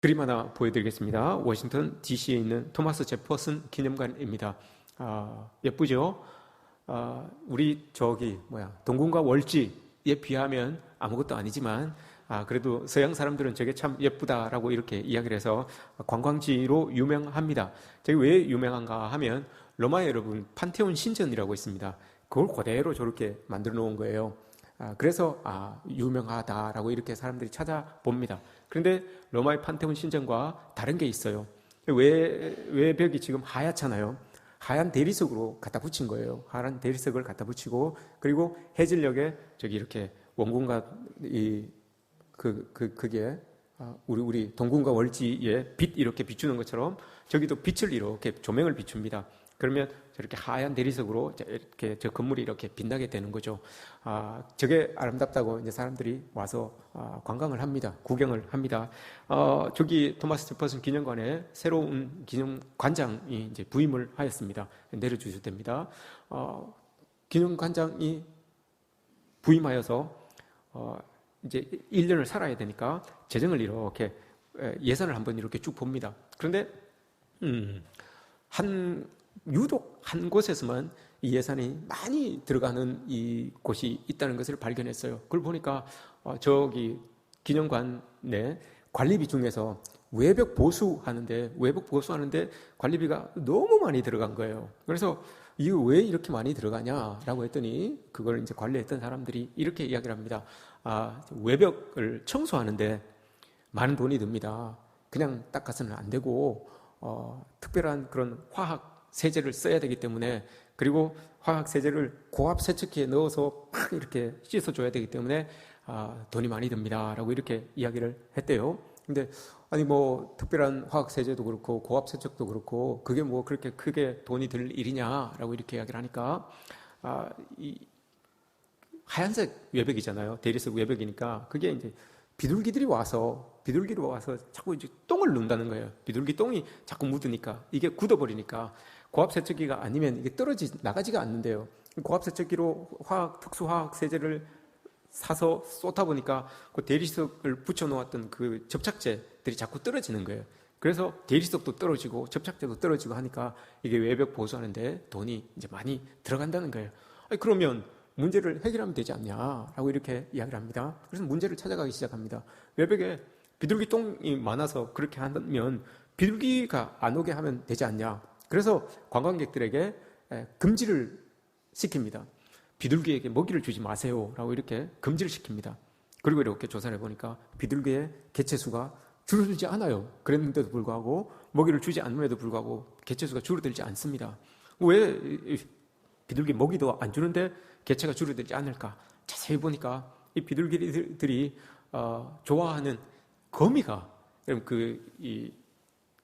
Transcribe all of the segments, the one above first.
그림 하나 보여드리겠습니다. 워싱턴 DC에 있는 토마스 제퍼슨 기념관입니다. 예쁘죠? 우리 동궁과 월지에 비하면 아무것도 아니지만, 그래도 서양 사람들은 저게 참 예쁘다라고 이렇게 이야기를 해서 관광지로 유명합니다. 저게 왜 유명한가 하면 로마에 여러분 판테온 신전이라고 있습니다. 그걸 그대로 저렇게 만들어 놓은 거예요. 그래서 유명하다라고 이렇게 사람들이 찾아봅니다. 그런데 로마의 판테온 신전과 다른 게 있어요. 외벽이 지금 하얗잖아요. 하얀 대리석으로 갖다 붙인 거예요. 하얀 대리석을 갖다 붙이고, 그리고 해질녘에 저기 이렇게 원궁과 그게 우리 동궁과 월지에 빛 이렇게 비추는 것처럼 저기도 빛을 이렇게 조명을 비춥니다. 그러면 저렇게 하얀 대리석으로 이렇게 저 건물이 이렇게 빛나게 되는 거죠. 저게 아름답다고 이제 사람들이 와서 관광을 합니다. 구경을 합니다. 저기 토마스 제퍼슨 기념관에 새로운 기념관장이 이제 부임을 하였습니다. 내려주셔도 됩니다. 기념관장이 부임하여서 이제 1년을 살아야 되니까 재정을 이렇게 예산을 한번 이렇게 쭉 봅니다. 그런데 유독 한 곳에서만 이 예산이 많이 들어가는 이 곳이 있다는 것을 발견했어요. 그걸 보니까 저기 기념관 내 관리비 중에서 외벽 보수하는데 관리비가 너무 많이 들어간 거예요. 그래서 이게 왜 이렇게 많이 들어가냐라고 했더니 그걸 이제 관리했던 사람들이 이렇게 이야기를 합니다. 외벽을 청소하는데 많은 돈이 듭니다. 그냥 닦아서는 안 되고 특별한 그런 화학 세제를 써야 되기 때문에, 그리고 화학 세제를 고압 세척기에 넣어서 막 이렇게 씻어줘야 되기 때문에 돈이 많이 듭니다라고 이렇게 이야기를 했대요. 근데 특별한 화학 세제도 그렇고 고압 세척도 그렇고 그게 뭐 그렇게 크게 돈이 들 일이냐라고 이렇게 이야기를 하니까 이 하얀색 외벽이잖아요. 대리석 외벽이니까 그게 이제 비둘기로 와서 자꾸 이제 똥을 넣는다는 거예요. 비둘기 똥이 자꾸 묻으니까 이게 굳어버리니까 고압 세척기가 아니면 이게 나가지가 않는데요. 고압 세척기로 특수 화학 세제를 사서 쏟다 보니까 그 대리석을 붙여놓았던 그 접착제들이 자꾸 떨어지는 거예요. 그래서 대리석도 떨어지고 접착제도 떨어지고 하니까 이게 외벽 보수하는데 돈이 이제 많이 들어간다는 거예요. 그러면 문제를 해결하면 되지 않냐라고 이렇게 이야기를 합니다. 그래서 문제를 찾아가기 시작합니다. 외벽에 비둘기 똥이 많아서 그렇게 하면 비둘기가 안 오게 하면 되지 않냐. 그래서 관광객들에게 금지를 시킵니다. 비둘기에게 먹이를 주지 마세요라고 이렇게 금지를 시킵니다. 그리고 이렇게 조사를 해보니까 비둘기의 개체수가 줄어들지 않아요. 그랬는데도 불구하고 먹이를 주지 않음에도 불구하고 개체수가 줄어들지 않습니다. 왜 비둘기 먹이도 안 주는데 개체가 줄어들지 않을까? 자세히 보니까 이 비둘기들이 좋아하는 거미가 이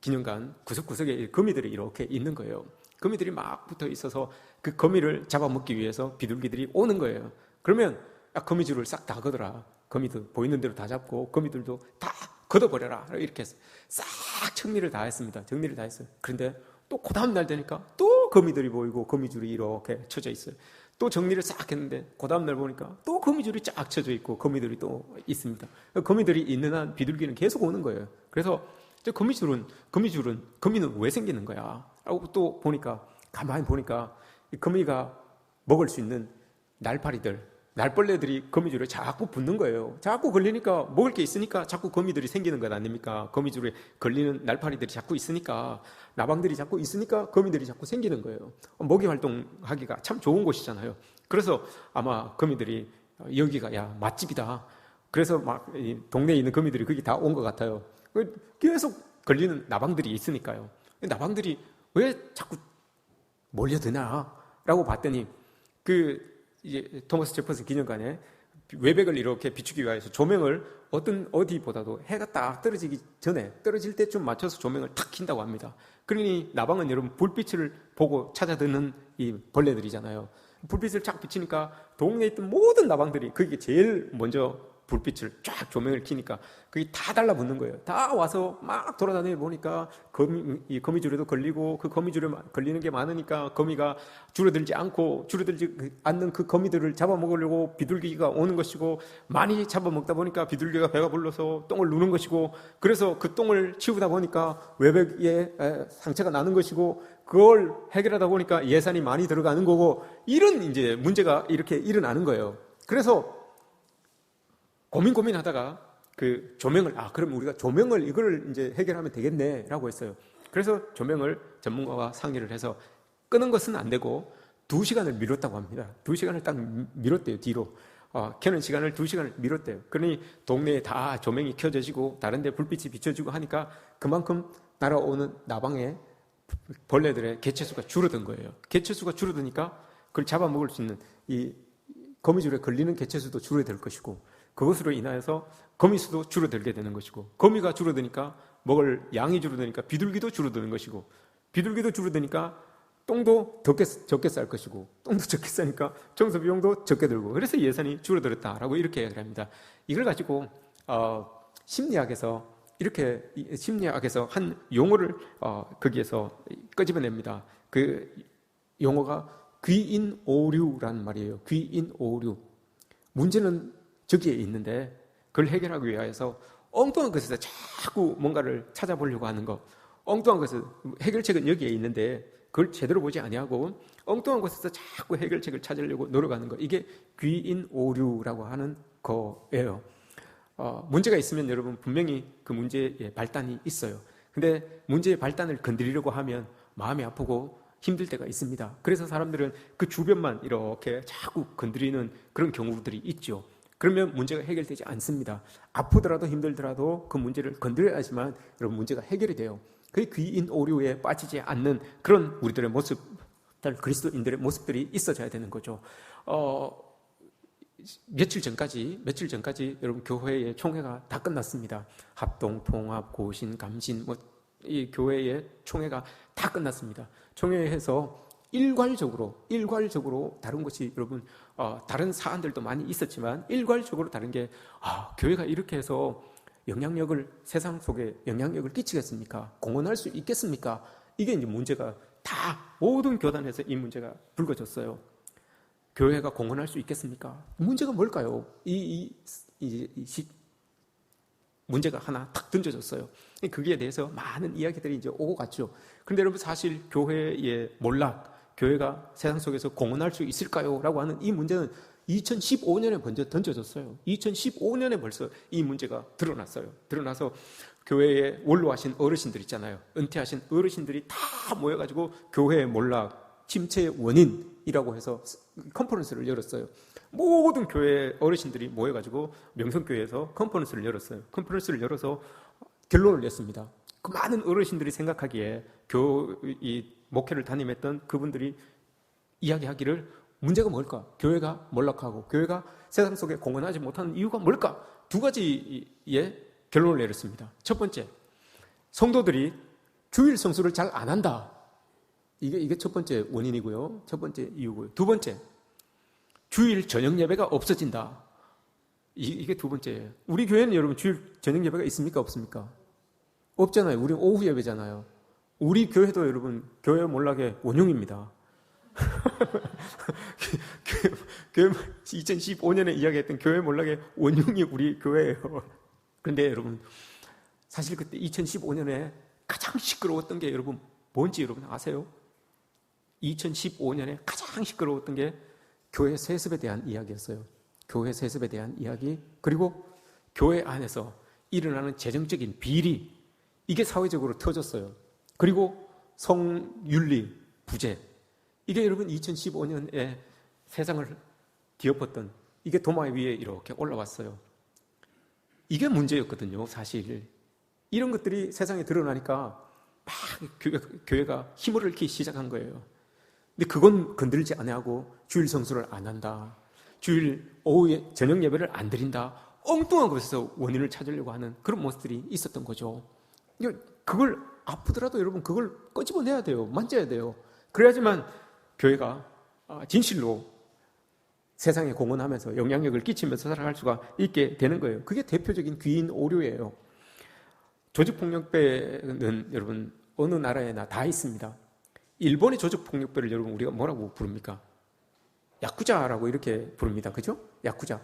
기념관 구석구석에 거미들이 이렇게 있는 거예요. 거미들이 막 붙어 있어서 그 거미를 잡아먹기 위해서 비둘기들이 오는 거예요. 그러면 거미줄을 싹 다 걷어라. 거미들 보이는 대로 다 잡고 거미들도 다 걷어버려라. 이렇게 해서 싹 정리를 다 했습니다. 정리를 다 했어요. 그런데 또 그 다음 날 되니까 또 거미들이 보이고 거미줄이 이렇게 쳐져 있어요. 또 정리를 싹 했는데 그 다음 날 보니까 또 거미줄이 쫙 쳐져 있고 거미들이 또 있습니다. 거미들이 있는 한 비둘기는 계속 오는 거예요. 그래서 거미는 왜 생기는 거야? 라고 또 가만히 보니까 이 거미가 먹을 수 있는 날벌레들이 거미줄에 자꾸 붙는 거예요. 자꾸 걸리니까 먹을 게 있으니까 자꾸 거미들이 생기는 것 아닙니까? 거미줄에 걸리는 날파리들이 자꾸 있으니까, 나방들이 자꾸 있으니까 거미들이 자꾸 생기는 거예요. 먹이 활동하기가 참 좋은 곳이잖아요. 그래서 아마 거미들이 여기가 야 맛집이다. 그래서 막 동네에 있는 거미들이 거기 다 온 것 같아요. 계속 걸리는 나방들이 있으니까요. 나방들이 왜 자꾸 몰려드나? 라고 봤더니 이제 토마스 제퍼슨 기념관에 외벽을 이렇게 비추기 위해서 조명을 어디보다도 해가 딱 떨어질 때쯤 맞춰서 조명을 탁 킨다고 합니다. 그러니 나방은 여러분 불빛을 보고 찾아드는 이 벌레들이잖아요. 불빛을 쫙 비치니까 동네에 있던 모든 나방들이 거기에 제일 먼저 불빛을 쫙 조명을 켜니까 그게 다 달라붙는 거예요. 다 와서 막 돌아다니 보니까 이 거미줄에도 걸리고 그 거미줄에 걸리는 게 많으니까 거미가 줄어들지 않는 그 거미들을 잡아먹으려고 비둘기가 오는 것이고, 많이 잡아먹다 보니까 비둘기가 배가 불러서 똥을 누는 것이고, 그래서 그 똥을 치우다 보니까 외벽에 상처가 나는 것이고, 그걸 해결하다 보니까 예산이 많이 들어가는 거고, 이런 이제 문제가 이렇게 일어나는 거예요. 그래서 고민하다가 그 조명을, 그럼 우리가 조명을 이걸 이제 해결하면 되겠네라고 했어요. 그래서 조명을 전문가와 상의를 해서 끄는 것은 안 되고 2시간을 미뤘다고 합니다. 2시간을 딱 미뤘대요, 뒤로. 켜는 시간을 2시간을 미뤘대요. 그러니 동네에 다 조명이 켜져지고 다른 데 불빛이 비춰지고 하니까 그만큼 날아오는 나방의 벌레들의 개체수가 줄어든 거예요. 개체수가 줄어드니까 그걸 잡아먹을 수 있는 이 거미줄에 걸리는 개체수도 줄어들 것이고, 그것으로 인하여서 거미수도 줄어들게 되는 것이고, 거미가 줄어드니까 먹을 양이 줄어드니까 비둘기도 줄어드는 것이고, 비둘기도 줄어드니까 똥도 적게 쌀 것이고, 똥도 적게 싸니까 청소 비용도 적게 들고, 그래서 예산이 줄어들었다라고 이렇게 이야기를 합니다. 이걸 가지고 심리학에서 한 용어를 거기에서 끄집어냅니다. 그 용어가 귀인오류라는 말이에요. 귀인오류. 문제는 저기에 있는데 그걸 해결하기 위해서 엉뚱한 것에서 자꾸 뭔가를 찾아보려고 하는 거, 엉뚱한 것을, 해결책은 여기에 있는데 그걸 제대로 보지 아니하고 엉뚱한 곳에서 자꾸 해결책을 찾으려고 노력하는 거, 이게 귀인오류라고 하는 거예요. 문제가 있으면 여러분 분명히 그 문제의 발단이 있어요. 근데 문제의 발단을 건드리려고 하면 마음이 아프고 힘들 때가 있습니다. 그래서 사람들은 그 주변만 이렇게 자꾸 건드리는 그런 경우들이 있죠. 그러면 문제가 해결되지 않습니다. 아프더라도 힘들더라도 그 문제를 건드려야지만 여러분 문제가 해결이 돼요. 그 귀인 오류에 빠지지 않는 그런 우리들의 모습, 그리스도인들의 모습들이 있어져야 되는 거죠. 며칠 전까지 여러분 교회의 총회가 다 끝났습니다. 합동, 통합, 고신, 감신, 이 교회의 총회가 다 끝났습니다. 총회에서 일괄적으로 다른 것이, 여러분, 다른 사안들도 많이 있었지만 일괄적으로 다른 게, 교회가 이렇게 해서 세상 속에 영향력을 끼치겠습니까? 공헌할 수 있겠습니까? 이게 이제 문제가 다 모든 교단에서 이 문제가 불거졌어요. 교회가 공헌할 수 있겠습니까? 문제가 뭘까요? 문제가 하나 탁 던져졌어요. 거기에 대해서 많은 이야기들이 이제 오고 갔죠. 그런데 여러분, 사실 교회의 몰락, 교회가 세상 속에서 공헌할 수 있을까요? 라고 하는 이 문제는 2015년에 먼저 던져졌어요. 2015년에 벌써 이 문제가 드러났어요. 드러나서 교회에 원로하신 어르신들 있잖아요. 은퇴하신 어르신들이 다 모여가지고 교회의 몰락, 침체의 원인이라고 해서 컨퍼런스를 열었어요. 모든 교회 어르신들이 모여가지고 명성교회에서 컨퍼런스를 열었어요. 컨퍼런스를 열어서 결론을 냈습니다. 그 많은 어르신들이 생각하기에 이 목회를 담임했던 그분들이 이야기하기를, 문제가 뭘까? 교회가 몰락하고 교회가 세상 속에 공헌하지 못하는 이유가 뭘까? 2가지의 결론을 내렸습니다. 첫 번째, 성도들이 주일 성수를 잘 안 한다. 이게 첫 번째 원인이고요. 첫 번째 이유고요. 두 번째, 주일 저녁 예배가 없어진다. 이게 두 번째예요. 우리 교회는 여러분 주일 저녁 예배가 있습니까? 없습니까? 없잖아요. 우리 오후 예배잖아요. 우리 교회도 여러분 교회 몰락의 원흉입니다. 2015년에 이야기했던 교회 몰락의 원흉이 우리 교회예요. 그런데 여러분, 사실 그때 2015년에 가장 시끄러웠던 게 여러분 뭔지 여러분 아세요? 2015년에 가장 시끄러웠던 게 교회 세습에 대한 이야기였어요. 교회 세습에 대한 이야기, 그리고 교회 안에서 일어나는 재정적인 비리, 이게 사회적으로 터졌어요. 그리고 성윤리 부재, 이게 여러분 2015년에 세상을 뒤엎었던, 이게 도마 위에 이렇게 올라왔어요. 이게 문제였거든요. 사실 이런 것들이 세상에 드러나니까 막 교회가 힘을 잃기 시작한 거예요. 근데 그건 건들지 않고 주일 성수를 안 한다, 주일 오후에 저녁 예배를 안 드린다, 엉뚱한 곳에서 원인을 찾으려고 하는 그런 모습들이 있었던 거죠. 그걸 아프더라도 여러분 그걸 끄집어내야 돼요. 만져야 돼요. 그래야지만 교회가 진실로 세상에 공헌하면서 영향력을 끼치면서 살아갈 수가 있게 되는 거예요. 그게 대표적인 귀인 오류예요. 조직폭력배는 여러분 어느 나라에나 다 있습니다. 일본의 조직폭력배를 여러분 우리가 뭐라고 부릅니까? 야쿠자라고 이렇게 부릅니다. 그죠? 야쿠자.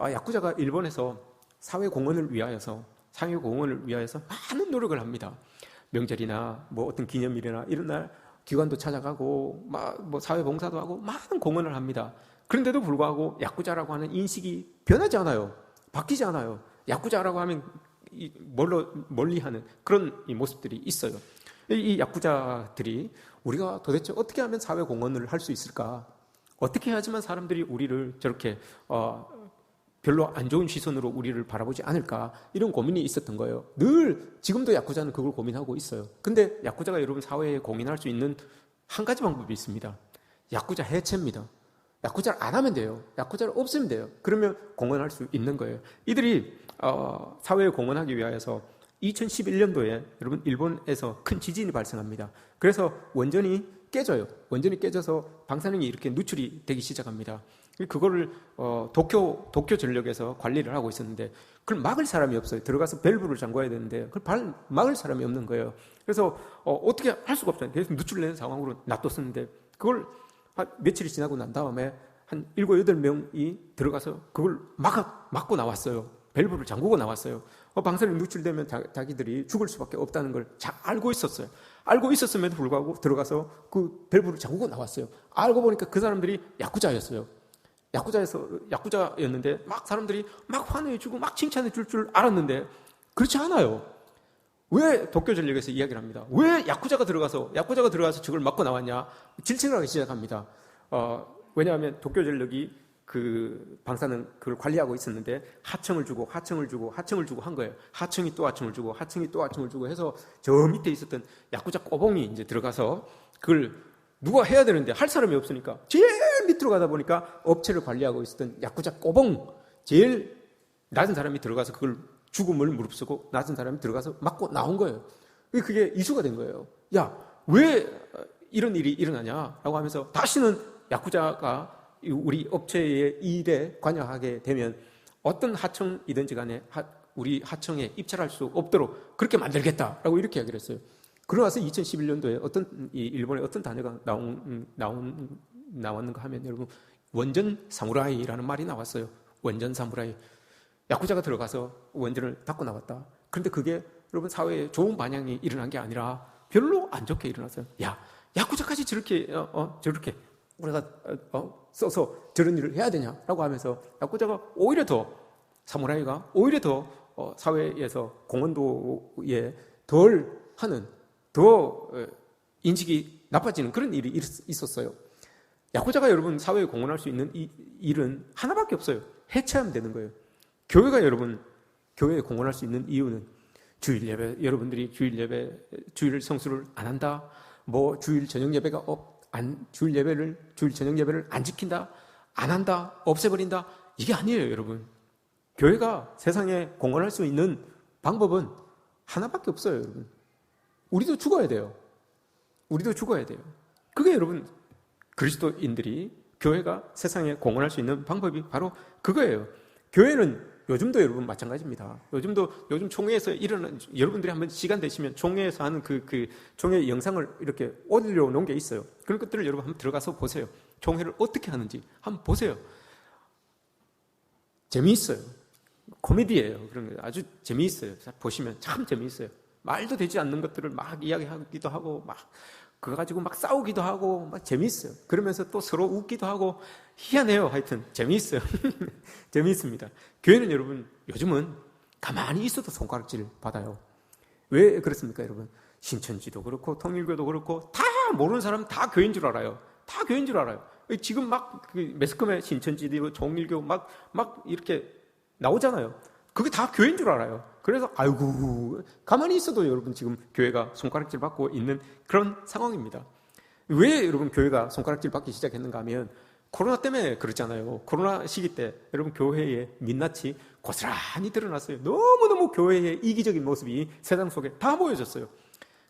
야쿠자가 일본에서 사회공헌을 위하여서 많은 노력을 합니다. 명절이나 뭐 어떤 기념일이나 이런 날 기관도 찾아가고 뭐 사회봉사도 하고 많은 공헌을 합니다. 그런데도 불구하고 야쿠자라고 하는 인식이 변하지 않아요. 바뀌지 않아요. 야쿠자라고 하면 멀리하는 그런 모습들이 있어요. 이 야쿠자들이 우리가 도대체 어떻게 하면 사회공헌을 할 수 있을까? 어떻게 해야지만 사람들이 우리를 저렇게 별로 안 좋은 시선으로 우리를 바라보지 않을까? 이런 고민이 있었던 거예요. 늘 지금도 야쿠자는 그걸 고민하고 있어요. 근데 야쿠자가 여러분 사회에 공헌할 수 있는 한 가지 방법이 있습니다. 야쿠자 해체입니다. 야쿠자를 안 하면 돼요. 야쿠자를 없애면 돼요. 그러면 공헌할 수 있는 거예요. 이들이 사회에 공헌하기 위해서 2011년도에 여러분 일본에서 큰 지진이 발생합니다. 그래서 원전이 깨져요. 원전이 깨져서 방사능이 이렇게 누출이 되기 시작합니다. 그거를 도쿄 전력에서 관리를 하고 있었는데 그걸 막을 사람이 없어요. 들어가서 밸브를 잠궈야 되는데 그걸 막을 사람이 없는 거예요. 그래서 어떻게 할 수가 없잖아요. 계속 누출되는 상황으로 놔뒀었는데 그걸 며칠이 지나고 난 다음에 한 7, 8명이 들어가서 그걸 막고 나왔어요. 밸브를 잠그고 나왔어요. 방사능 누출되면 자기들이 죽을 수밖에 없다는 걸 잘 알고 있었어요. 알고 있었음에도 불구하고 들어가서 그 밸브를 잠그고 나왔어요. 알고 보니까 그 사람들이 야쿠자였어요. 야쿠자였는데 막 사람들이 막 환호해주고 막 칭찬해줄 줄 알았는데 그렇지 않아요. 왜 도쿄전력에서 이야기를 합니다. 왜 야쿠자가 들어가서 저걸 막고 나왔냐? 질책을 하기 시작합니다. 왜냐하면 도쿄전력이 그 방사능 그걸 관리하고 있었는데 하청을 주고 한 거예요. 하청이 또 하청을 주고 해서 저 밑에 있었던 야쿠자 꼬봉이 이제 들어가서 그걸 누가 해야 되는데 할 사람이 없으니까 제일 밑으로 가다 보니까 업체를 관리하고 있었던 야쿠자 꼬봉 제일 낮은 사람이 들어가서 그걸 죽음을 무릅쓰고 낮은 사람이 들어가서 맞고 나온 거예요. 그게 이슈가 된 거예요. 야, 왜 이런 일이 일어나냐라고 하면서 다시는 야쿠자가 우리 업체의 일에 관여하게 되면 어떤 하청이든지 간에 우리 하청에 입찰할 수 없도록 그렇게 만들겠다라고 이렇게 이야기를 했어요. 그러고 나서 2011년도에 일본의 어떤 단어가 나왔는가 하면 여러분 원전 사무라이라는 말이 나왔어요. 원전 사무라이. 야쿠자가 들어가서 원전을 닫고 나왔다. 그런데 그게 여러분 사회에 좋은 반향이 일어난 게 아니라 별로 안 좋게 일어났어요. 야, 야쿠자까지 저렇게 우리가 써서 저런 일을 해야 되냐라고 하면서 야쿠자가 오히려 더 사무라이가 오히려 더 사회에서 공헌도에 덜 하는 더 인식이 나빠지는 그런 일이 있었어요. 야쿠자가 여러분 사회에 공헌할 수 있는 이 일은 하나밖에 없어요. 해체하면 되는 거예요. 교회가 여러분 교회에 공헌할 수 있는 이유는 주일 예배, 여러분들이 주일 성수를 안 한다. 뭐 주일 저녁 예배가 주일 저녁 예배를 안 지킨다. 안 한다. 없애버린다. 이게 아니에요, 여러분. 교회가 세상에 공헌할 수 있는 방법은 하나밖에 없어요, 여러분. 우리도 죽어야 돼요. 그게 여러분 그리스도인들이 교회가 세상에 공헌할 수 있는 방법이 바로 그거예요. 교회는 요즘도 여러분 마찬가지입니다. 요즘 총회에서 여러분들이 한번 시간 되시면 총회에서 하는 그 총회 영상을 이렇게 올려놓은 게 있어요. 그런 것들을 여러분 한번 들어가서 보세요. 총회를 어떻게 하는지 한번 보세요. 재미있어요. 코미디예요. 그런 거 아주 재미있어요. 보시면 참 재미있어요. 말도 되지 않는 것들을 막 이야기하기도 하고 막 그거 가지고 막 싸우기도 하고 막 재미있어요. 그러면서 또 서로 웃기도 하고 희한해요. 하여튼 재미있어요. 재미있습니다. 교회는 여러분 요즘은 가만히 있어도 손가락질 받아요. 왜 그렇습니까, 여러분? 신천지도 그렇고 통일교도 그렇고 다 모르는 사람은 다 교회인 줄 알아요. 지금 막 매스컴에 신천지도 통일교 막 이렇게 나오잖아요. 그게 다 교회인 줄 알아요. 그래서 아이고 가만히 있어도 여러분 지금 교회가 손가락질 받고 있는 그런 상황입니다. 왜 여러분 교회가 손가락질 받기 시작했는가 하면 코로나 때문에 그렇잖아요. 코로나 시기 때 여러분 교회의 민낯이 고스란히 드러났어요. 너무너무 교회의 이기적인 모습이 세상 속에 다 보여졌어요.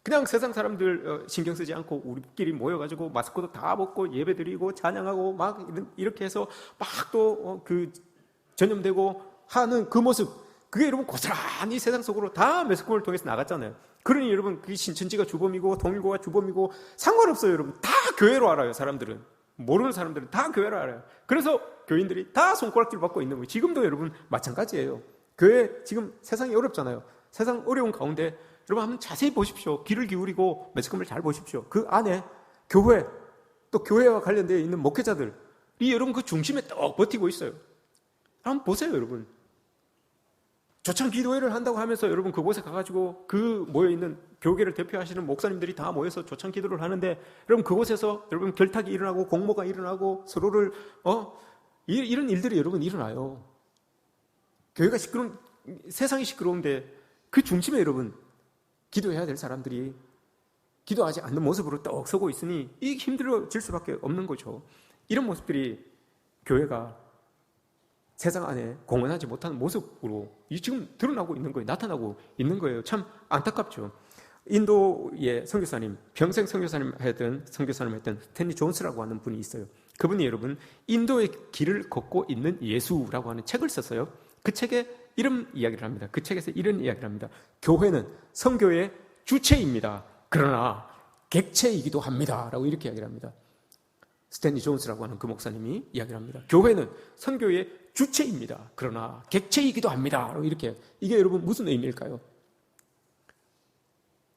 그냥 세상 사람들 신경 쓰지 않고 우리끼리 모여가지고 마스크도 다 벗고 예배드리고 찬양하고 막 이렇게 해서 막 또 그 전염되고 하는 그 모습, 그게 여러분 고스란히 세상 속으로 다 매스컴을 통해서 나갔잖아요. 그러니 여러분 그 신천지가 주범이고 동일고가 주범이고 상관없어요. 여러분 다 교회로 알아요. 사람들은, 모르는 사람들은 다 교회로 알아요. 그래서 교인들이 다 손가락질 받고 있는 거예요. 지금도 여러분 마찬가지예요. 교회 지금 세상이 어렵잖아요. 세상 어려운 가운데 여러분 한번 자세히 보십시오. 귀를 기울이고 매스컴을 잘 보십시오. 그 안에 교회, 또 교회와 관련되어 있는 목회자들이 여러분 그 중심에 떡 버티고 있어요. 한번 보세요. 여러분 조찬 기도회를 한다고 하면서 여러분 그곳에 가가지고 그 모여있는 교계를 대표하시는 목사님들이 다 모여서 조찬 기도를 하는데, 여러분 그곳에서 여러분 결탁이 일어나고 공모가 일어나고 서로를 이런 일들이 여러분 일어나요. 교회가 세상이 시끄러운데 그 중심에 여러분 기도해야 될 사람들이 기도하지 않는 모습으로 떡 서고 있으니 이게 힘들어질 수밖에 없는 거죠. 이런 모습들이 교회가 세상 안에 공헌하지 못하는 모습으로 지금 드러나고 있는 거예요. 나타나고 있는 거예요. 참 안타깝죠. 인도의 선교사님, 평생 선교사님 했던 스탠리 존스라고 하는 분이 있어요. 그분이 여러분 인도의 길을 걷고 있는 예수라고 하는 책을 썼어요. 그 책에 이런 이야기를 합니다. 그 책에서 이런 이야기를 합니다. 교회는 선교의 주체입니다. 그러나 객체이기도 합니다. 라고 이렇게 이야기를 합니다. 스탠리 존스라고 하는 그 목사님이 이야기를 합니다. 교회는 선교의 주체입니다. 그러나 객체이기도 합니다. 라고 이렇게. 이게 여러분 무슨 의미일까요?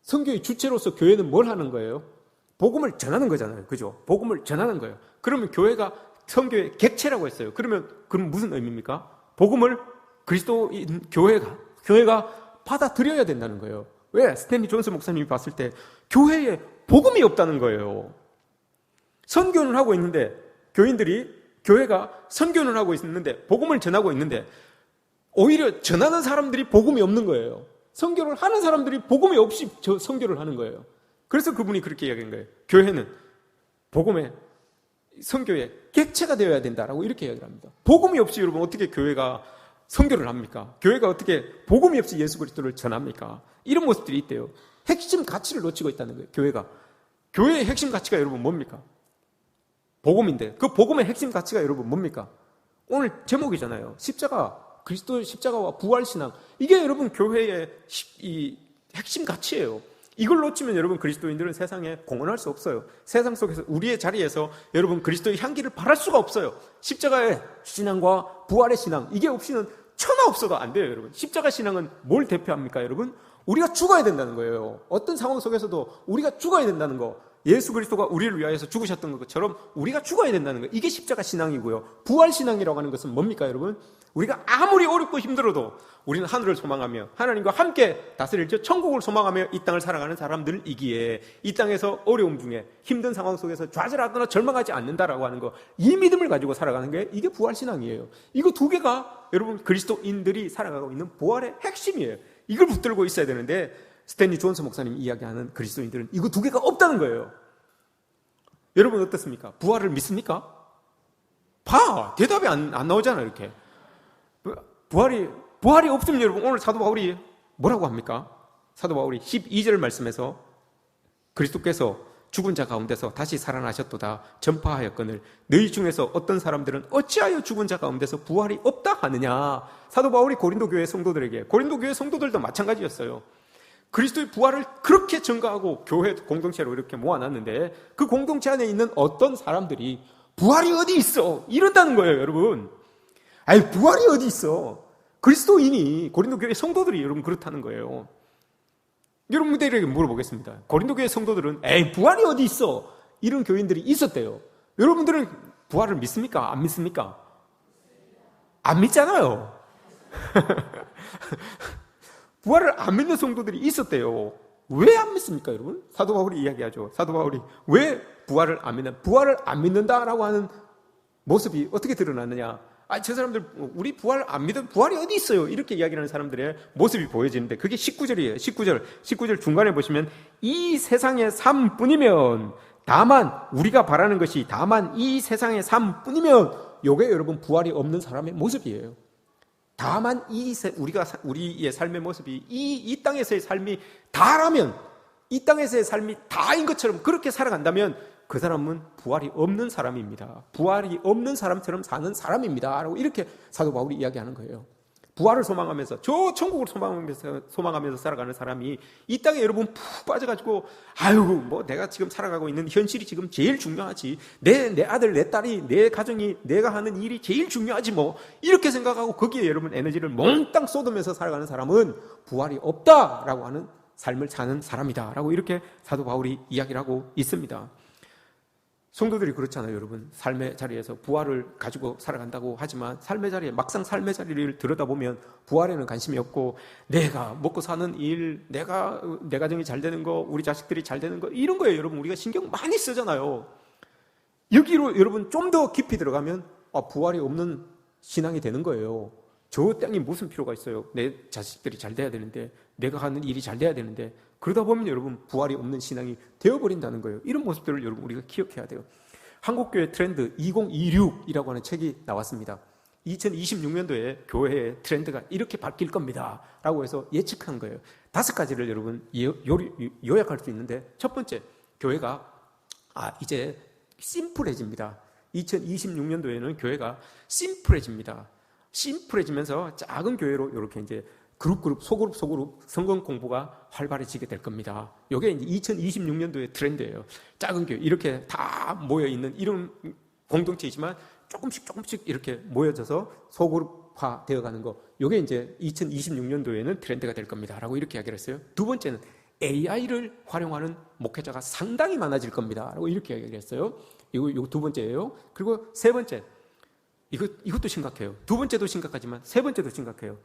선교의 주체로서 교회는 뭘 하는 거예요? 복음을 전하는 거잖아요. 그죠? 복음을 전하는 거예요. 그러면 교회가 선교의 객체라고 했어요. 그럼 무슨 의미입니까? 복음을 그리스도인 교회가 받아들여야 된다는 거예요. 왜? 스탠리 존스 목사님이 봤을 때 교회에 복음이 없다는 거예요. 선교는 하고 있는데, 교회가 선교는 하고 있는데 복음을 전하고 있는데 오히려 전하는 사람들이 복음이 없는 거예요. 선교를 하는 사람들이 복음이 없이 선교를 하는 거예요. 그래서 그분이 그렇게 이야기한 거예요. 교회는 복음의 선교의 객체가 되어야 된다라고 이렇게 이야기를 합니다. 복음이 없이 여러분 어떻게 교회가 선교를 합니까? 교회가 어떻게 복음이 없이 예수 그리스도를 전합니까? 이런 모습들이 있대요. 핵심 가치를 놓치고 있다는 거예요. 교회의 핵심 가치가 여러분 뭡니까? 복음인데 그 복음의 핵심 가치가 여러분 뭡니까? 오늘 제목이잖아요. 십자가, 그리스도의 십자가와 부활신앙. 이게 여러분 교회의 이 핵심 가치예요. 이걸 놓치면 여러분 그리스도인들은 세상에 공헌할 수 없어요. 세상 속에서 우리의 자리에서 여러분 그리스도의 향기를 발할 수가 없어요. 십자가의 신앙과 부활의 신앙, 이게 없이는 천하 없어도 안 돼요. 여러분 십자가 신앙은 뭘 대표합니까? 여러분 우리가 죽어야 된다는 거예요. 어떤 상황 속에서도 우리가 죽어야 된다는 거, 예수 그리스도가 우리를 위하여서 죽으셨던 것처럼 우리가 죽어야 된다는 거, 이게 십자가 신앙이고요. 부활 신앙이라고 하는 것은 뭡니까 여러분? 우리가 아무리 어렵고 힘들어도 우리는 하늘을 소망하며 하나님과 함께 다스릴 천국을 소망하며 이 땅을 살아가는 사람들이기에 이 땅에서 어려움 중에 힘든 상황 속에서 좌절하거나 절망하지 않는다라고 하는 거, 이 믿음을 가지고 살아가는 게 이게 부활 신앙이에요. 이거 두 개가 여러분 그리스도인들이 살아가고 있는 부활의 핵심이에요. 이걸 붙들고 있어야 되는데 스탠리 존스 목사님이 이야기하는 그리스도인들은 이거 두 개가 없다는 거예요. 여러분 어떻습니까? 부활을 믿습니까? 대답이 안 나오잖아요. 이렇게 부활이 없으면 여러분 오늘 사도 바울이 뭐라고 합니까? 사도 바울이 12절 말씀에서 그리스도께서 죽은 자 가운데서 다시 살아나셨도다 전파하였거늘 너희 중에서 어떤 사람들은 어찌하여 죽은 자 가운데서 부활이 없다 하느냐. 사도 바울이 고린도 교회 성도들에게, 고린도 교회 성도들도 마찬가지였어요. 그리스도의 부활을 그렇게 증거하고 교회 공동체로 이렇게 모아놨는데 그 공동체 안에 있는 어떤 사람들이 부활이 어디 있어? 이런다는 거예요. 여러분 부활이 어디 있어? 그리스도인이, 고린도 교회 성도들이 여러분 그렇다는 거예요. 여러분들에게 물어보겠습니다. 고린도 교회 성도들은 부활이 어디 있어? 이런 교인들이 있었대요. 여러분들은 부활을 믿습니까? 안 믿습니까? 안 믿잖아요. 부활을 안 믿는 성도들이 있었대요. 왜 안 믿습니까, 여러분? 사도 바울이 이야기하죠. 사도 바울이 왜 부활을 안 믿는다라고 하는 모습이 어떻게 드러나느냐? 저 사람들 우리 부활 안 믿은, 부활이 어디 있어요? 이렇게 이야기하는 사람들의 모습이 보여지는데 그게 19절이에요. 19절 중간에 보시면 이 세상의 삶뿐이면, 다만 우리가 바라는 것이 다만 이 세상의 삶뿐이면, 요게 여러분 부활이 없는 사람의 모습이에요. 다만 우리의 삶의 모습이 이 땅에서의 삶이 다라면, 이 땅에서의 삶이 다인 것처럼 그렇게 살아간다면 그 사람은 부활이 없는 사람입니다. 부활이 없는 사람처럼 사는 사람입니다. 라고 이렇게 사도 바울이 이야기하는 거예요. 부활을 소망하면서, 저 천국을 소망하면서 살아가는 사람이 이 땅에 여러분 푹 빠져가지고, 아유, 뭐 내가 지금 살아가고 있는 현실이 지금 제일 중요하지. 내 아들, 내 딸이, 내 가정이, 내가 하는 일이 제일 중요하지 뭐. 이렇게 생각하고 거기에 여러분 에너지를 몽땅 쏟으면서 살아가는 사람은 부활이 없다라고 하는 삶을 사는 사람이다. 라고 이렇게 사도 바울이 이야기를 하고 있습니다. 성도들이 그렇잖아요, 여러분. 삶의 자리에서 부활을 가지고 살아간다고 하지만 삶의 자리에, 막상 삶의 자리를 들여다보면 부활에는 관심이 없고 내가 먹고 사는 일, 내 가정이 잘 되는 거, 우리 자식들이 잘 되는 거, 이런 거에 여러분 우리가 신경 많이 쓰잖아요. 여기로 여러분 좀 더 깊이 들어가면 부활이 없는 신앙이 되는 거예요. 저 땅이 무슨 필요가 있어요? 내 자식들이 잘 돼야 되는데, 내가 하는 일이 잘 돼야 되는데, 그러다 보면 여러분 부활이 없는 신앙이 되어버린다는 거예요. 이런 모습들을 여러분 우리가 기억해야 돼요. 한국교회 트렌드 2026이라고 하는 책이 나왔습니다. 2026년도에 교회의 트렌드가 이렇게 바뀔 겁니다 라고 해서 예측한 거예요. 5가지를 여러분 요약할 수 있는데, 첫 번째, 교회가 이제 심플해집니다. 2026년도에는 교회가 심플해집니다. 심플해지면서 작은 교회로 이렇게 이제 그룹, 소그룹 성경 공부가 활발해지게 될 겁니다. 이게 이제 2026년도의 트렌드예요. 작은 교회, 이렇게 다 모여있는 이런 공동체이지만 조금씩 이렇게 모여져서 소그룹화 되어가는 거. 이게 이제 2026년도에는 트렌드가 될 겁니다. 라고 이렇게 이야기를 했어요. 두 번째는 AI를 활용하는 목회자가 상당히 많아질 겁니다. 라고 이렇게 이야기를 했어요. 이거 두 번째예요. 그리고 세 번째. 이것도 심각해요. 두 번째도 심각하지만 세 번째도 심각해요.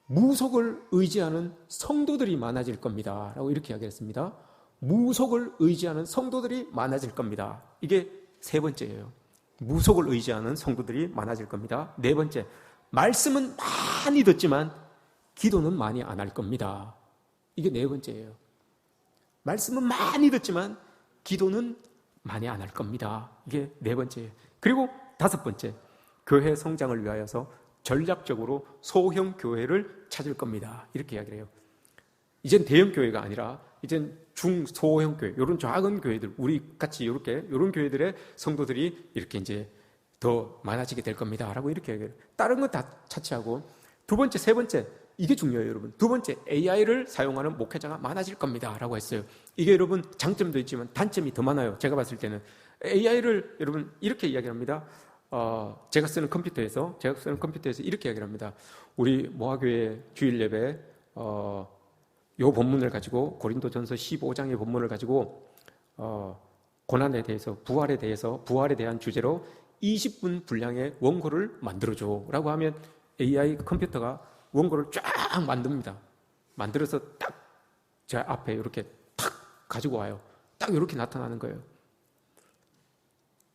무속을 의지하는 성도들이 많아질 겁니다. 라고 이렇게 이야기했습니다. 무속을 의지하는 성도들이 많아질 겁니다. 이게 세 번째예요. 무속을 의지하는 성도들이 많아질 겁니다. 네 번째, 말씀은 많이 듣지만 기도는 많이 안 할 겁니다. 이게 네 번째예요. 말씀은 많이 듣지만 기도는 많이 안 할 겁니다. 이게 네 번째예요. 그리고 다섯 번째, 교회 성장을 위하여서 전략적으로 소형 교회를 찾을 겁니다. 이렇게 이야기를 해요. 이젠 대형 교회가 아니라 이젠 중소형 교회, 이런 작은 교회들, 우리 같이 이런 교회들의 성도들이 이렇게 이제 더 많아지게 될 겁니다. 라고 이렇게 이야기해요. 다른 건 다 차치하고 두 번째, 세 번째, 이게 중요해요, 여러분. 두 번째, AI를 사용하는 목회자가 많아질 겁니다. 라고 했어요. 이게 여러분 장점도 있지만 단점이 더 많아요. 제가 봤을 때는 AI를 여러분 이렇게 이야기합니다. 제가 쓰는 컴퓨터에서 이렇게 이야기를 합니다. 우리 모아교회 주일 예배, 요 본문을 가지고, 고린도전서 15장의 본문을 가지고, 고난에 대해서, 부활에 대한 주제로 20분 분량의 원고를 만들어줘. 라고 하면 AI 컴퓨터가 원고를 쫙 만듭니다. 만들어서 딱 제 앞에 이렇게 탁 가지고 와요. 딱 이렇게 나타나는 거예요.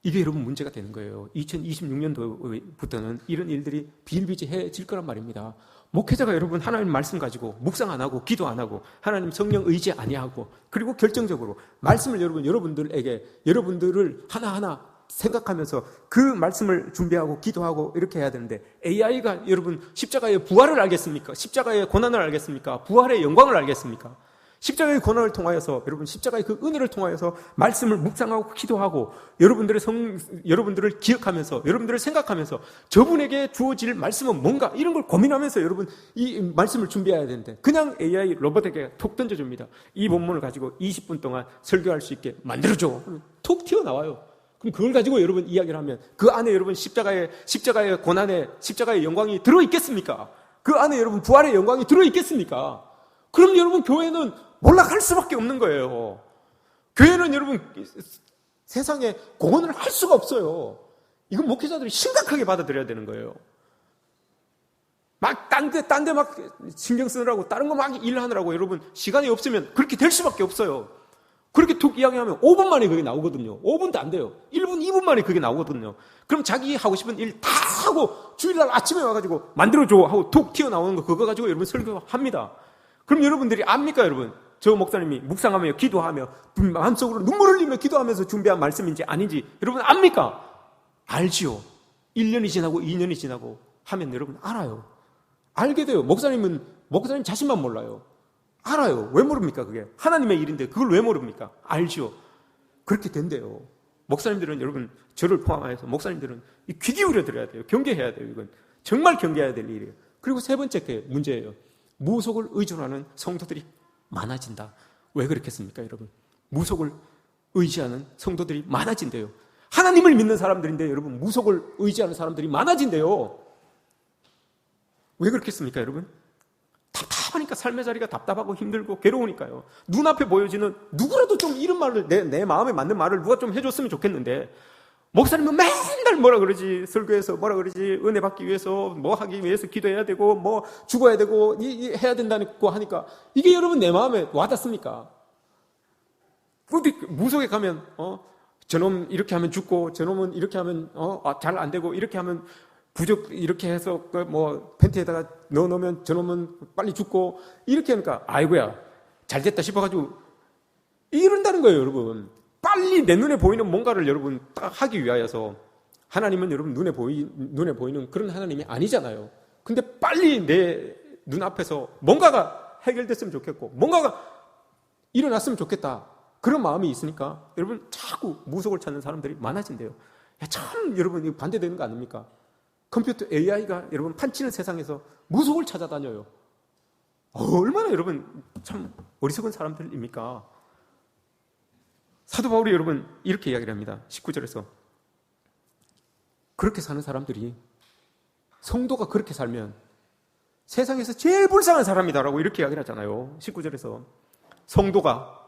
이게 여러분 문제가 되는 거예요. 2026년도부터는 이런 일들이 비일비재해질 거란 말입니다. 목회자가 여러분 하나님 말씀 가지고 묵상 안 하고 기도 안 하고 하나님 성령 의지 아니하고, 그리고 결정적으로 말씀을 여러분들을 하나하나 생각하면서 그 말씀을 준비하고 기도하고 이렇게 해야 되는데, AI가 여러분 십자가의 부활을 알겠습니까? 십자가의 고난을 알겠습니까? 부활의 영광을 알겠습니까? 십자가의 고난을 통하여서, 여러분 십자가의 그 은혜를 통하여서 말씀을 묵상하고 기도하고 여러분들을 기억하면서, 여러분들을 생각하면서 저분에게 주어질 말씀은 뭔가, 이런 걸 고민하면서 여러분 이 말씀을 준비해야 되는데, 그냥 AI 로봇에게 톡 던져줍니다. 이 본문을 가지고 20분 동안 설교할 수 있게 만들어줘. 톡 튀어나와요. 그럼 그걸 가지고 여러분 이야기를 하면 그 안에 여러분 십자가의 고난에 십자가의 영광이 들어있겠습니까? 그 안에 여러분 부활의 영광이 들어있겠습니까? 그럼 여러분 교회는 몰락할 수밖에 없는 거예요. 교회는 여러분 세상에 공헌을 할 수가 없어요. 이건 목회자들이 심각하게 받아들여야 되는 거예요. 막 딴 데 막 신경 쓰느라고, 다른 거 막 일하느라고 여러분 시간이 없으면 그렇게 될 수밖에 없어요. 그렇게 툭 이야기하면 5분 만에 그게 나오거든요. 5분도 안 돼요. 1분, 2분 만에 그게 나오거든요. 그럼 자기 하고 싶은 일 다 하고 주일날 아침에 와가지고 만들어줘 하고 툭 튀어나오는 거, 그거 가지고 여러분 설교합니다. 그럼 여러분들이 압니까, 여러분? 저 목사님이 묵상하며 기도하며 마음속으로 눈물 흘리며 기도하면서 준비한 말씀인지 아닌지 여러분 압니까? 알지요. 1년이 지나고 2년이 지나고 하면 여러분 알아요. 알게 돼요. 목사님 자신만 몰라요. 알아요. 왜 모릅니까? 그게 하나님의 일인데 그걸 왜 모릅니까? 알죠. 그렇게 된대요. 목사님들은, 여러분 저를 포함해서 목사님들은 귀 기울여 들어야 돼요. 경계해야 돼요. 이건 정말 경계해야 될 일이에요. 그리고 세 번째 게 문제예요. 무속을 의존하는 성도들이 많아진다. 왜 그렇겠습니까, 여러분? 무속을 의지하는 성도들이 많아진대요. 하나님을 믿는 사람들인데 여러분, 무속을 의지하는 사람들이 많아진대요. 왜 그렇겠습니까, 여러분? 답답하니까, 삶의 자리가 답답하고 힘들고 괴로우니까요. 눈앞에 보여지는, 누구라도 좀 이런 말을, 내 마음에 맞는 말을 누가 좀 해줬으면 좋겠는데, 목사님은 맨날 뭐라 그러지, 설교에서 뭐라 그러지, 은혜 받기 위해서 뭐 하기 위해서 기도해야 되고 뭐 죽어야 되고 해야 된다고 하니까, 이게 여러분 내 마음에 와닿습니까? 근데 무속에 가면 저놈 이렇게 하면 죽고, 저놈은 이렇게 하면 잘 안 되고, 이렇게 하면 부적 이렇게 해서 뭐 팬티에다가 넣어놓으면 저놈은 빨리 죽고, 이렇게 하니까 아이고야 잘 됐다 싶어가지고 이런다는 거예요, 여러분. 빨리 내 눈에 보이는 뭔가를 여러분 딱 하기 위하여서. 하나님은 여러분 눈에 보이는 그런 하나님이 아니잖아요. 근데 빨리 내 눈앞에서 뭔가가 해결됐으면 좋겠고, 뭔가가 일어났으면 좋겠다, 그런 마음이 있으니까 여러분 자꾸 무속을 찾는 사람들이 많아진대요. 참 여러분 이거 반대되는 거 아닙니까? 컴퓨터 AI가 여러분 판치는 세상에서 무속을 찾아다녀요. 얼마나 여러분 참 어리석은 사람들입니까? 사도 바울이 여러분 이렇게 이야기를 합니다. 19절에서 그렇게 사는 사람들이, 성도가 그렇게 살면 세상에서 제일 불쌍한 사람이다라고 이렇게 이야기를 하잖아요. 19절에서 성도가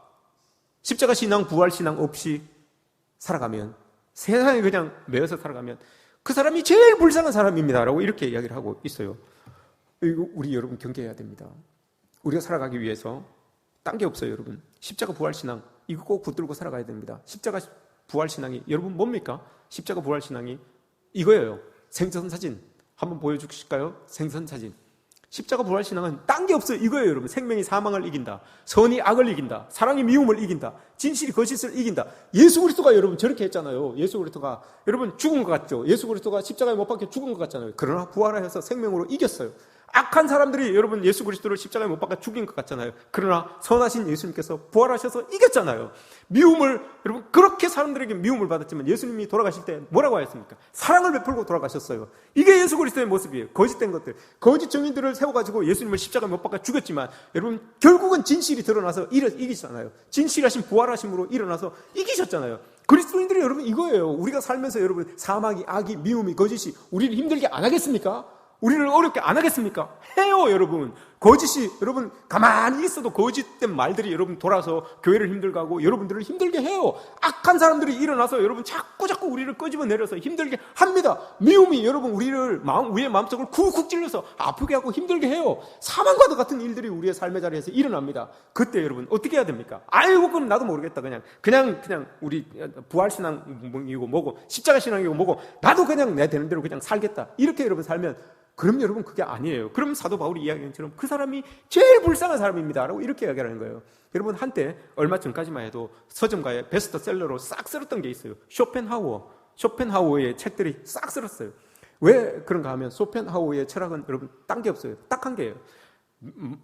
십자가 신앙, 부활 신앙 없이 살아가면, 세상에 그냥 매여서 살아가면 그 사람이 제일 불쌍한 사람입니다라고 이렇게 이야기를 하고 있어요. 이거 우리 여러분 경계해야 됩니다. 우리가 살아가기 위해서 딴 게 없어요, 여러분. 십자가 부활 신앙 이거 꼭 붙들고 살아가야 됩니다. 십자가 부활 신앙이 여러분 뭡니까? 십자가 부활 신앙이 이거예요. 생선 사진 한번 보여주실까요? 생선 사진. 십자가 부활 신앙은 딴 게 없어요. 이거예요, 여러분. 생명이 사망을 이긴다. 선이 악을 이긴다. 사랑이 미움을 이긴다. 진실이 거짓을 이긴다. 예수 그리스도가 여러분 저렇게 했잖아요. 예수 그리스도가 여러분 죽은 것 같죠? 예수 그리스도가 십자가에 못 박혀 죽은 것 같잖아요. 그러나 부활하여서 생명으로 이겼어요. 악한 사람들이 여러분 예수 그리스도를 십자가에 못 박아 죽인 것 같잖아요. 그러나 선하신 예수님께서 부활하셔서 이겼잖아요. 미움을, 여러분 그렇게 사람들에게 미움을 받았지만 예수님이 돌아가실 때 뭐라고 하셨습니까? 사랑을 베풀고 돌아가셨어요. 이게 예수 그리스도의 모습이에요. 거짓된 것들, 거짓 증인들을 세워가지고 예수님을 십자가에 못 박아 죽였지만 여러분 결국은 진실이 드러나서 이기잖아요. 진실하신 부활하심으로 일어나서 이기셨잖아요. 그리스도인들이 여러분 이거예요. 우리가 살면서 여러분 사망이, 악이, 미움이, 거짓이 우리를 힘들게 안 하겠습니까? 우리를 어렵게 안 하겠습니까? 해요, 여러분. 거짓이 여러분 가만히 있어도 거짓된 말들이 여러분 돌아서 교회를 힘들게 하고 여러분들을 힘들게 해요. 악한 사람들이 일어나서 여러분 자꾸 우리를 끄집어내려서 힘들게 합니다. 미움이 여러분 우리를 우리의 마음속을 쿡쿡 찔러서 아프게 하고 힘들게 해요. 사망과도 같은 일들이 우리의 삶의 자리에서 일어납니다. 그때 여러분 어떻게 해야 됩니까? 아이고 그럼 나도 모르겠다. 그냥 우리 부활신앙이고 뭐고 십자가 신앙이고 뭐고 나도 그냥 내 되는 대로 그냥 살겠다. 이렇게 여러분 살면, 그럼 여러분 그게 아니에요. 그럼 사도 바울이 이야기한 것처럼 그 사람이 제일 불쌍한 사람입니다 라고 이렇게 이야기하는 거예요. 여러분 한때 얼마 전까지만 해도 서점가에 베스트셀러로 싹 쓸었던 게 있어요. 쇼펜하우어의 책들이 싹 쓸었어요. 왜 그런가 하면 쇼펜하우어의 철학은 여러분 딴 게 없어요. 딱 한 개예요.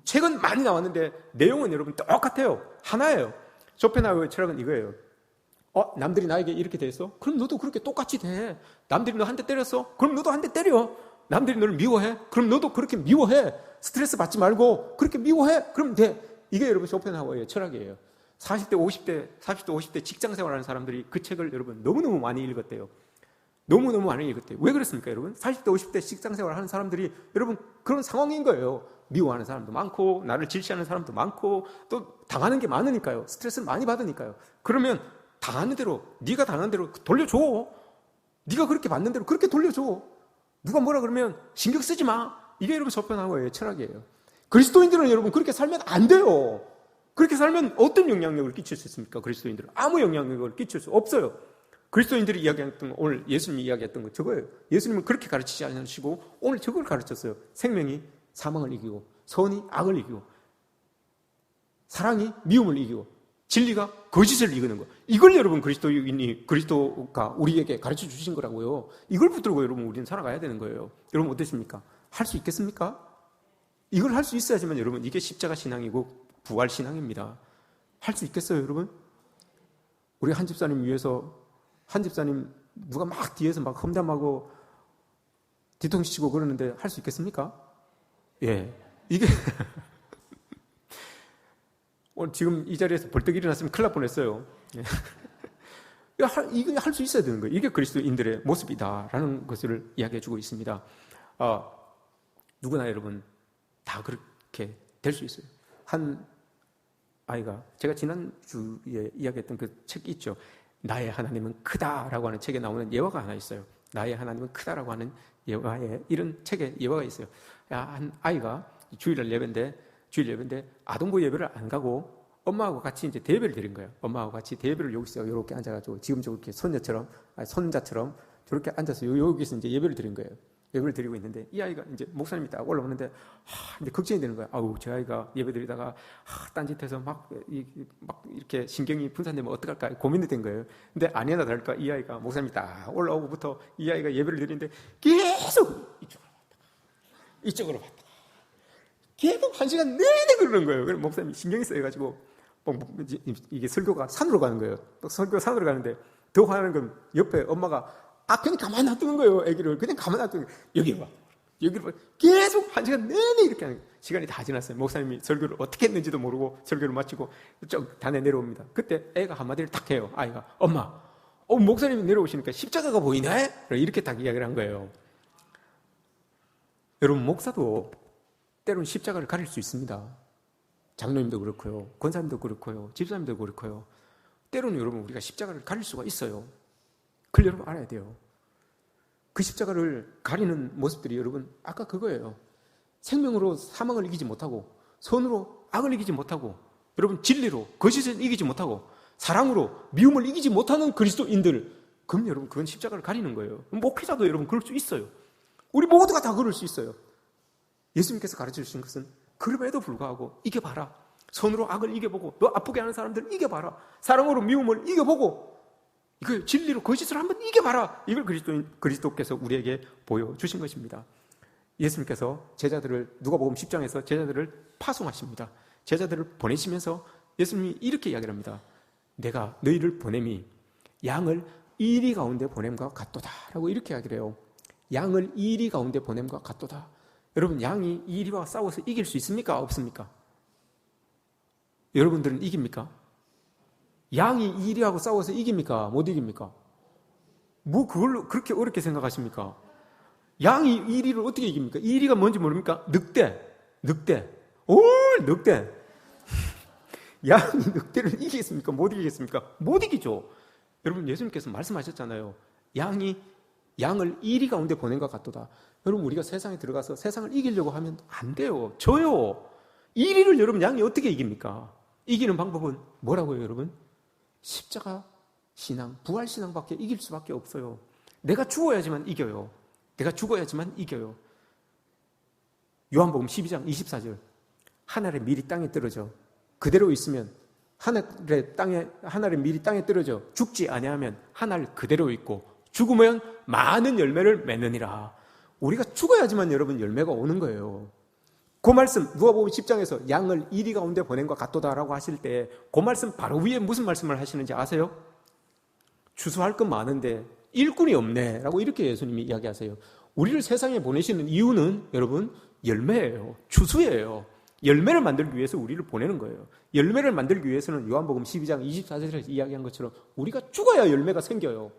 책은 많이 나왔는데 내용은 여러분 똑같아요. 하나예요. 쇼펜하우어의 철학은 이거예요. 남들이 나에게 이렇게 대했어? 그럼 너도 그렇게 똑같이 대해. 남들이 너 한 대 때렸어? 그럼 너도 한 대 때려. 남들이 너를 미워해? 그럼 너도 그렇게 미워해. 스트레스 받지 말고 그렇게 미워해? 그럼 돼. 이게 여러분 쇼펜하우어의 철학이에요. 40대, 50대 직장생활하는 사람들이 그 책을 여러분 너무너무 많이 읽었대요. 너무너무 많이 읽었대요. 왜 그렇습니까, 여러분? 40대, 50대 직장생활하는 사람들이 여러분 그런 상황인 거예요. 미워하는 사람도 많고 나를 질시하는 사람도 많고 또 당하는 게 많으니까요. 스트레스를 많이 받으니까요. 그러면 당하는 대로, 네가 당하는 대로 돌려줘. 네가 그렇게 받는 대로 그렇게 돌려줘. 누가 뭐라 그러면 신경 쓰지 마. 이게 여러분 쇼펜하우어의 철학이에요. 그리스도인들은 여러분 그렇게 살면 안 돼요. 그렇게 살면 어떤 영향력을 끼칠 수 있습니까? 그리스도인들은 아무 영향력을 끼칠 수 없어요. 그리스도인들이 이야기했던 거, 오늘 예수님이 이야기했던 거 저거예요. 예수님은 그렇게 가르치지 않으시고 오늘 저걸 가르쳤어요. 생명이 사망을 이기고 선이 악을 이기고 사랑이 미움을 이기고 진리가 거짓을 이기는 거. 이걸 여러분 그리스도가 우리에게 가르쳐 주신 거라고요. 이걸 붙들고 여러분 우리는 살아가야 되는 거예요. 여러분 어떠십니까? 할 수 있겠습니까? 이걸 할 수 있어야지만 여러분 이게 십자가 신앙이고 부활신앙입니다. 할 수 있겠어요, 여러분? 우리 한 집사님 위해서 한 집사님 누가 막 뒤에서 막 험담하고 뒤통수 치고 그러는데 할 수 있겠습니까? 예. 이게 오늘 지금 이 자리에서 벌떡 일어났으면 큰일 날 뻔했어요. 예. 이거 할 수 있어야 되는 거예요. 이게 그리스도인들의 모습이다라는 것을 이야기해 주고 있습니다. 누구나 여러분 다 그렇게 될 수 있어요. 한 아이가 제가 지난주에 이야기했던 그 책 있죠. 나의 하나님은 크다라고 하는 책에 나오는 예화가 하나 있어요. 나의 하나님은 크다라고 하는 예화에 이런 책에 예화가 있어요. 한 아이가 주일 예배인데 아동부 예배를 안 가고 엄마하고 같이 이제 대예배를 드린 거예요. 엄마하고 같이 대예배를 여기서 이렇게 앉아가지고 지금 저렇게 손자처럼 저렇게 앉아서 여기서 이제 예배를 드린 거예요. 예배를 드리고 있는데 이 아이가 이제 목사님이 딱 올라오는데 이제 걱정이 되는 거예요. 아우, 제 아이가 예배 드리다가 딴짓해서 막 이렇게 신경이 분산되면 어떡할까 고민이 된 거예요. 근데 아니나 다를까 이 아이가 목사님이 딱 올라오고부터 이 아이가 예배를 드리는데 계속 이쪽으로 봤다. 계속 1시간 내내 그러는 거예요. 그래서 목사님이 신경이 쓰여가지고 이게 설교가 산으로 가는 거예요. 또 설교가 산으로 가는데 더 화나는 건 옆에 엄마가 그냥 가만히 놔두는 거예요. 애기를 그냥 가만히 놔두는 거예요. 여기를 봐. 계속 1시간 내내 이렇게 하는 거예요. 시간이 다 지났어요. 목사님이 설교를 어떻게 했는지도 모르고 설교를 마치고 쭉 단에 내려옵니다. 그때 애가 한마디를 딱 해요. 아이가 엄마, 목사님이 내려오시니까 십자가가 보이네? 이렇게 딱 이야기를 한 거예요. 여러분, 목사도 때로는 십자가를 가릴 수 있습니다. 장로님도 그렇고요. 권사님도 그렇고요. 집사님도 그렇고요. 때로는 여러분 우리가 십자가를 가릴 수가 있어요. 그걸 여러분 알아야 돼요. 그 십자가를 가리는 모습들이 여러분 아까 그거예요. 생명으로 사망을 이기지 못하고 선으로 악을 이기지 못하고 여러분 진리로 거짓을 이기지 못하고 사랑으로 미움을 이기지 못하는 그리스도인들, 그럼 여러분 그건 십자가를 가리는 거예요. 목회자도 여러분 그럴 수 있어요. 우리 모두가 다 그럴 수 있어요. 예수님께서 가르쳐 주신 것은 그럼에도 불구하고 이겨봐라. 선으로 악을 이겨보고 너 아프게 하는 사람들을 이겨봐라. 사랑으로 미움을 이겨보고 이걸 진리로 거짓을 한번 이겨봐라. 이걸 그리스도께서 우리에게 보여주신 것입니다. 예수님께서 제자들을 누가복음 10장에서 제자들을 파송하십니다. 제자들을 보내시면서 예수님이 이렇게 이야기를 합니다. 내가 너희를 보냄이 양을 이리 가운데 보냄과 같도다 라고 이렇게 이야기를 해요. 양을 이리 가운데 보냄과 같도다. 여러분, 양이 이리와 싸워서 이길 수 있습니까? 없습니까? 여러분들은 이깁니까? 양이 이리하고 싸워서 이깁니까? 못 이깁니까? 뭐 그걸로 그렇게 어렵게 생각하십니까? 양이 이리를 어떻게 이깁니까? 이리가 뭔지 모릅니까? 늑대. 양이 늑대를 이기겠습니까? 못 이기겠습니까? 못 이기죠. 여러분, 예수님께서 말씀하셨잖아요. 양을 이리 가운데 보낸 것 같도다. 여러분, 우리가 세상에 들어가서 세상을 이기려고 하면 안 돼요. 져요. 이리를 여러분 양이 어떻게 이깁니까? 이기는 방법은 뭐라고요, 여러분? 십자가 신앙, 부활 신앙밖에 이길 수밖에 없어요. 내가 죽어야지만 이겨요. 요한복음 12장 24절. 하늘의 밀이 땅에 떨어져 그대로 있으면 하늘의 밀이 땅에 떨어져 죽지 아니하면 하늘 그대로 있고 죽으면 많은 열매를 맺느니라. 우리가 죽어야지만 여러분 열매가 오는 거예요. 그 말씀 누가복음 10장에서 양을 이리 가운데 보낸 것 같도다라고 하실 때 그 말씀 바로 위에 무슨 말씀을 하시는지 아세요? 추수할 건 많은데 일꾼이 없네 라고 이렇게 예수님이 이야기하세요. 우리를 세상에 보내시는 이유는 여러분 열매예요. 추수예요. 열매를 만들기 위해서 우리를 보내는 거예요. 열매를 만들기 위해서는 요한복음 12장 24절에서 이야기한 것처럼 우리가 죽어야 열매가 생겨요.